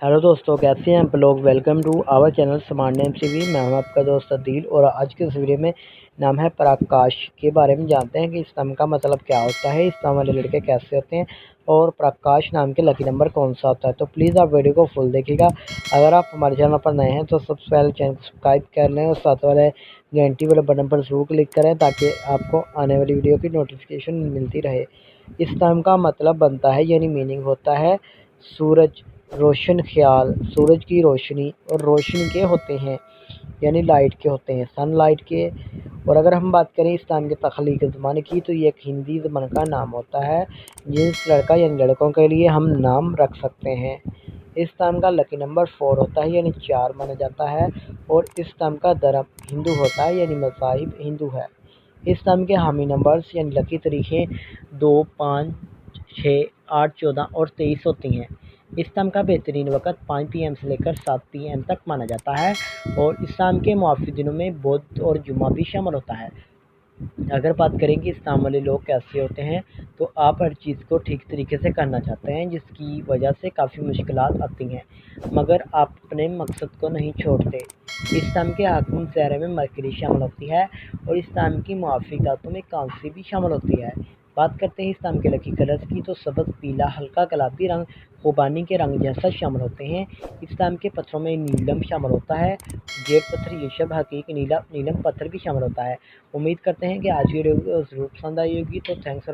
Hello दोस्तों, कैसे हैं आप लोग। Welcome to our channel smart name TV. मैं हूं आपका दोस्त अदील और आज के इस वीडियो में नाम है प्रकाश के बारे में जानते हैं कि इस नाम का मतलब क्या होता है, इस नाम वाले लड़के कैसे होते हैं और प्रकाश नाम के लकी नंबर कौन सा होता है। तो प्लीज़ आप वीडियो को फुल देखिएगा। अगर आप हमारे चैनल पर नए हैं तो सबसे पहले चैनल को सब्सक्राइब कर लें और साथ वाले घंटी वाले बटन पर ज़रूर क्लिक करें ताकि आपको आने वाली वीडियो की नोटिफिकेशन मिलती रहे। इस नाम का मतलब बनता है यानी मीनिंग होता है सूरज, रोशन ख्याल, सूरज की रोशनी और रोशनी के होते हैं यानी लाइट के होते हैं, सनलाइट के। और अगर हम बात करें इस नाम के तख्लीक ज़बान की तो ये एक हिंदी ज़बान का नाम होता है जिस लड़का यानी लड़कों के लिए हम नाम रख सकते हैं। इस नाम का लकी नंबर 4 होता है यानी 4 माना जाता है और इस नाम का धर्म हिंदू होता है यानी मज़ाहिब हिंदू है। इस नाम के हामी नंबर्स यानी लकी तरीक़े 2, 5, 6, 8, 14 और 23 होती हैं। इस नाम का बेहतरीन वक़्त 5 PM से लेकर 7 PM तक माना जाता है और इस नाम के मुआफ़ी दिनों में बुध और जुमा भी शामिल होता है। अगर बात करें कि इस नाम वाले लोग कैसे होते हैं तो आप हर चीज़ को ठीक तरीके से करना चाहते हैं जिसकी वजह से काफ़ी मुश्किलात आती हैं मगर आप अपने मकसद को नहीं छोड़ते। इस नाम के आखिरी चेहरे में मरकरी शामिल होती है और इस नाम की मुआफ़ी धातु में कांसी भी शामिल होती है। बात करते हैं इस नाम के लकी कलर्स की तो सब्ज़, पीला, हल्का गुलाबी रंग खुबानी के रंग जैसा शामिल होते हैं। इस नाम के पत्थरों में नीलम शामिल होता है, जेड पत्थर, यशब, हकीक, नीलम पत्थर भी शामिल होता है। उम्मीद करते हैं कि आज की वीडियो ज़रूर पसंद आई होगी। तो थैंक्स।